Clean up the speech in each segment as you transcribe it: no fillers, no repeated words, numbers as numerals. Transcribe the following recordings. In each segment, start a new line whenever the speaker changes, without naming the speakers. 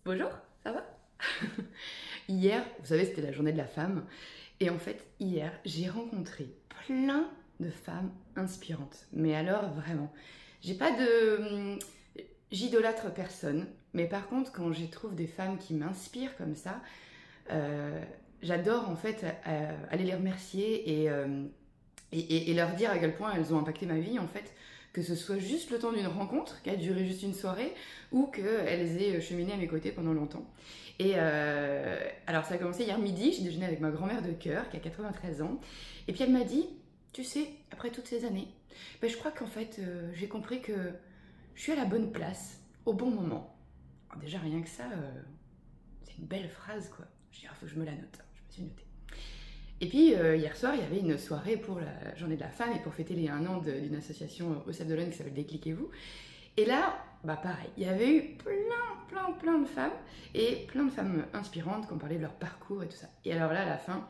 Bonjour, ça va? Hier, vous savez, c'était la journée de la femme. Et en fait, hier, j'ai rencontré plein de femmes inspirantes. Mais alors, vraiment, j'ai pas de... J'idolâtre personne. Mais par contre, quand je trouve des femmes qui m'inspirent comme ça, euh, j'adore en fait aller les remercier et leur dire à quel point elles ont impacté ma vie en fait, que ce soit juste le temps d'une rencontre, qui a duré juste une soirée, ou qu'elles aient cheminé à mes côtés pendant longtemps. Alors ça a commencé hier midi, j'ai déjeuné avec ma grand-mère de cœur, qui a 93 ans, et puis elle m'a dit, tu sais, après toutes ces années, ben, je crois qu'en fait j'ai compris que je suis à la bonne place, au bon moment. Alors déjà rien que ça, c'est une belle phrase quoi. Je dis, il faut que je me la note, je me suis notée. Et puis hier soir, il y avait une soirée pour la journée de la femme et pour fêter les 1 an d'une association au Sable d'Olonne qui s'appelle Décliquez-vous. Et là, bah pareil, il y avait eu plein de femmes et plein de femmes inspirantes qui ont parlé de leur parcours et tout ça. Et alors là, à la fin,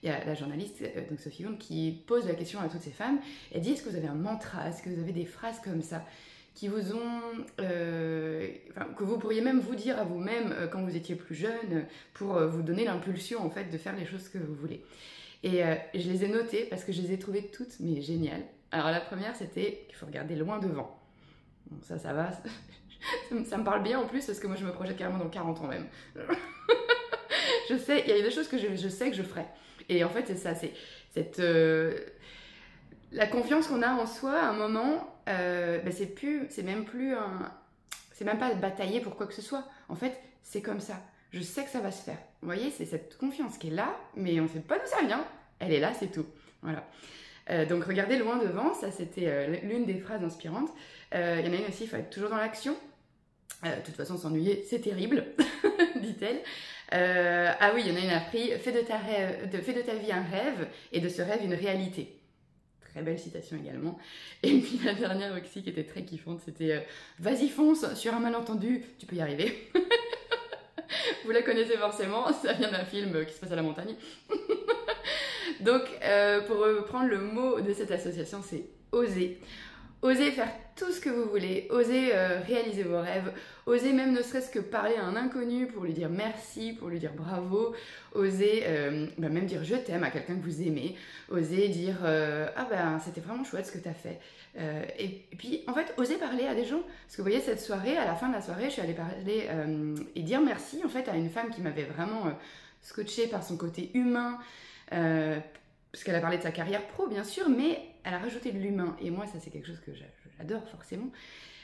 il y a la journaliste, donc Sophie Wond, qui pose la question à toutes ces femmes. Elle dit, est-ce que vous avez un mantra? Est-ce que vous avez des phrases comme ça qui vous ont, que vous pourriez même vous dire à vous-même quand vous étiez plus jeune pour vous donner l'impulsion en fait de faire les choses que vous voulez. Et je les ai notées parce que je les ai trouvées toutes mais géniales. Alors la première c'était qu'il faut regarder loin devant. Bon, ça va, ça me parle bien en plus parce que moi je me projette carrément dans 40 ans même. Je sais, il y a des choses que je sais que je ferai. Et en fait c'est ça, c'est cette... la confiance qu'on a en soi à un moment, ben c'est même pas batailler pour quoi que ce soit. En fait, c'est comme ça. Je sais que ça va se faire. Vous voyez, c'est cette confiance qui est là, mais on ne sait pas d'où ça vient. Elle est là, c'est tout. Voilà. Donc regardez loin devant, ça c'était l'une des phrases inspirantes. Il y en a une aussi, il faut être toujours dans l'action. De toute façon, s'ennuyer, c'est terrible, dit-elle. Ah oui, il y en a une appris, fais de ta vie un rêve et de ce rêve une réalité. Très belle citation également. Et puis la dernière aussi qui était très kiffante, c'était vas-y fonce, sur un malentendu, tu peux y arriver. Vous la connaissez forcément, ça vient d'un film qui se passe à la montagne. Donc pour reprendre le mot de cette association, c'est oser. Osez faire tout ce que vous voulez, osez réaliser vos rêves, osez même ne serait-ce que parler à un inconnu pour lui dire merci, pour lui dire bravo, osez même dire je t'aime à quelqu'un que vous aimez, osez dire ah ben c'était vraiment chouette ce que tu as fait. Et puis en fait, osez parler à des gens. Parce que vous voyez, cette soirée, à la fin de la soirée, je suis allée parler et dire merci en fait à une femme qui m'avait vraiment scotché par son côté humain. Parce qu'elle a parlé de sa carrière pro, bien sûr, mais elle a rajouté de l'humain. Et moi, ça, c'est quelque chose que j'adore forcément.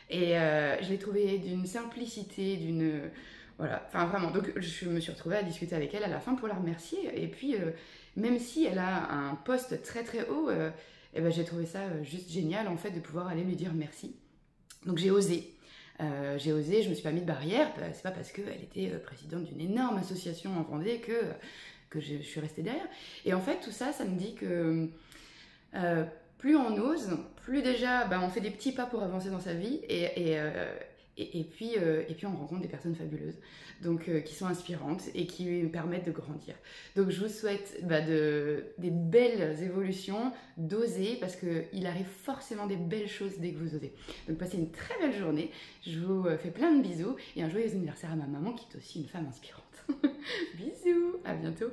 Et je l'ai trouvée d'une simplicité, d'une... Voilà, enfin vraiment. Donc, je me suis retrouvée à discuter avec elle à la fin pour la remercier. Et puis, même si elle a un poste très très haut, eh ben, j'ai trouvé ça juste génial, en fait, de pouvoir aller lui dire merci. Donc, j'ai osé. Je me suis pas mis de barrière. C'est pas parce qu'elle était présidente d'une énorme association en Vendée que je suis restée derrière. Et en fait, tout ça, ça me dit que plus on ose, plus déjà bah, on fait des petits pas pour avancer dans sa vie et puis on rencontre des personnes fabuleuses donc, qui sont inspirantes et qui permettent de grandir. Donc je vous souhaite des belles évolutions, d'oser parce qu'il arrive forcément des belles choses dès que vous osez. Donc passez une très belle journée, je vous fais plein de bisous et un joyeux anniversaire à ma maman qui est aussi une femme inspirante. Bisous, à bientôt.